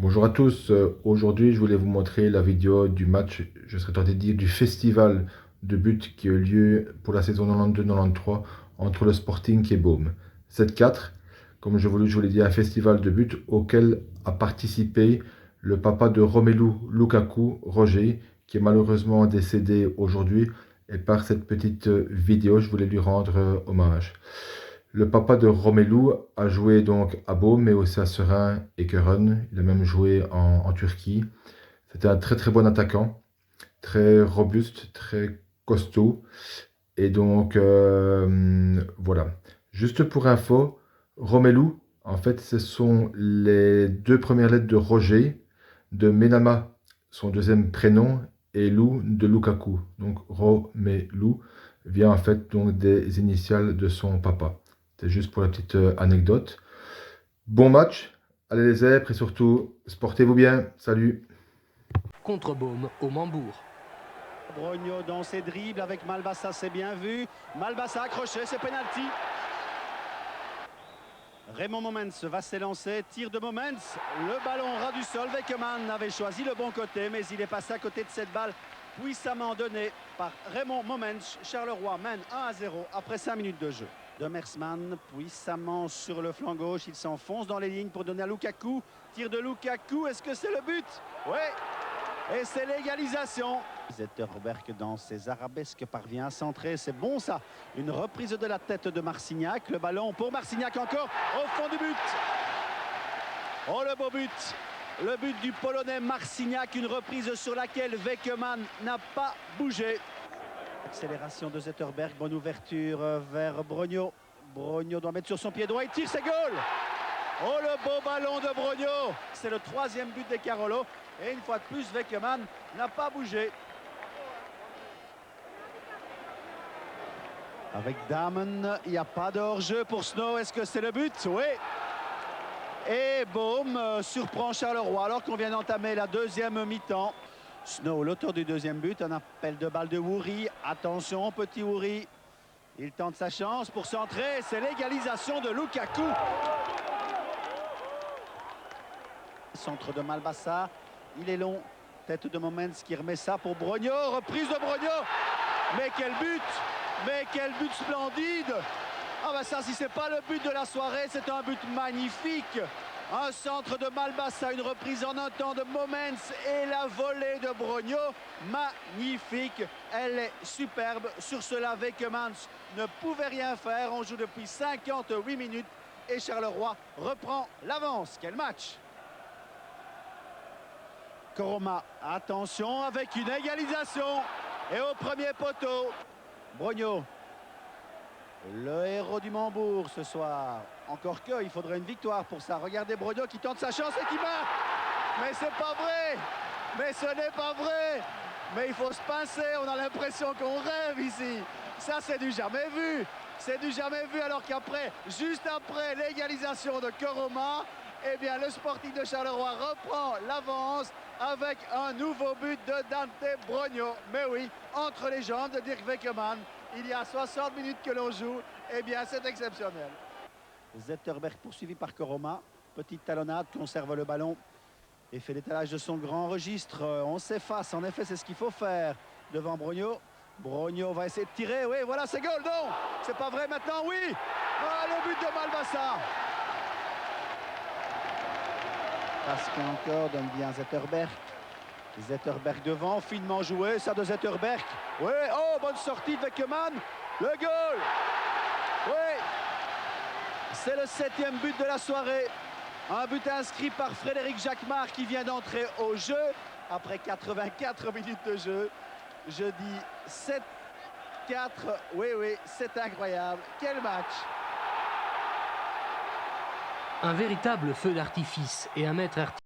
Bonjour à tous, aujourd'hui je voulais vous montrer la vidéo du match, je serais tenté de dire du festival de buts qui a eu lieu pour la saison 92-93 entre le Sporting et Beaume. 7-4, comme je vous l'ai dit, un festival de buts auquel a participé le papa de Romelu Lukaku, Roger, qui est malheureusement décédé aujourd'hui, et par cette petite vidéo je voulais lui rendre hommage. Le papa de Romelu a joué donc à Beaume, mais aussi à Seraing et Keuren. Il a même joué en Turquie. C'était un très très bon attaquant, très robuste, très costaud. Et donc voilà. Juste pour info, Romelu, en fait, ce sont les deux premières lettres de Roger, de Menama, son deuxième prénom, et Lou de Lukaku. Donc Romelu vient en fait donc des initiales de son papa. C'est juste pour la petite anecdote. Bon match, allez les zèbres et surtout, sportez-vous bien. Salut. Contre Beaume au Mambourg. Brogno dans ses dribbles avec Malbassa, c'est bien vu. Malbassa accroché, c'est penalty. Raymond Momens va s'élancer, tir de Momens. Le ballon ras du sol. Weckermann avait choisi le bon côté, mais il est passé à côté de cette balle puissamment donnée par Raymond Momens. Charleroi mène 1-0 après 5 minutes de jeu. Demersman puissamment sur le flanc gauche, il s'enfonce dans les lignes pour donner à Lukaku. Tir de Lukaku, est-ce que c'est le but? Oui. Et c'est l'égalisation. Zetterberg dans ses arabesques parvient à centrer, c'est bon ça. Une reprise de la tête de Marcignac, le ballon pour Marcignac encore au fond du but. Oh le beau but, le but du Polonais Marcignac, une reprise sur laquelle Weckermann n'a pas bougé. Accélération de Zetterberg, bonne ouverture vers Brogno. Brogno doit mettre sur son pied droit, il tire, c'est goal. Oh le beau ballon de Brogno, c'est le troisième but des Carolo. Et une fois de plus, Weckermann n'a pas bougé. Avec Damen, il n'y a pas de hors-jeu pour Snow. Est-ce que c'est le but? Oui. Et Beaume surprend Charleroi alors qu'on vient d'entamer la deuxième mi-temps. Snow, l'auteur du deuxième but, un appel de balle de Woury. Attention, petit Woury. Il tente sa chance pour centrer. C'est l'égalisation de Lukaku. Centre de Malbassa. Il est long. Tête de Momens qui remet ça pour Brogno. Reprise de Brogno. Mais quel but! Mais quel but splendide! Ah ben ça, si c'est pas le but de la soirée, c'est un but magnifique. Un centre de Malbassa, une reprise en un temps de Momens et la volée de Brogno. Magnifique. Elle est superbe. Sur cela, Weckermann ne pouvait rien faire. On joue depuis 58 minutes et Charleroi reprend l'avance. Quel match! Koroma, attention avec une égalisation. Et au premier poteau, Brogno, le héros du Mambourg ce soir. Encore que, il faudrait une victoire pour ça. Regardez Brogno qui tente sa chance et qui marque. Mais c'est pas vrai. Mais ce n'est pas vrai. Mais il faut se pincer. On a l'impression qu'on rêve ici. Ça, c'est du jamais vu. C'est du jamais vu alors qu'après, juste après l'égalisation de Koroma, eh bien, le Sporting de Charleroi reprend l'avance avec un nouveau but de Dante Brogno. Mais oui, entre les jambes de Dirk Weckermann, il y a 60 minutes que l'on joue. Eh bien, c'est exceptionnel. Zetterberg poursuivi par Koroma. Petite talonnade, conserve le ballon et fait l'étalage de son grand registre. On s'efface, en effet, c'est ce qu'il faut faire devant Brogno. Brogno va essayer de tirer. Oui, voilà, c'est goal. Non, c'est pas vrai maintenant. Oui, ah, le but de Malbassa. Parce qu'encore donne bien Zetterberg. Zetterberg devant, finement joué, ça de Zetterberg. Oui, oh, bonne sortie de Weckermann. Le goal. Oui, c'est le 7e but de la soirée. Un but inscrit par Frédéric Jacquemart qui vient d'entrer au jeu après 84 minutes de jeu. Je dis 7-4. Oui, oui, c'est incroyable. Quel match! Un véritable feu d'artifice et un maître artificiel.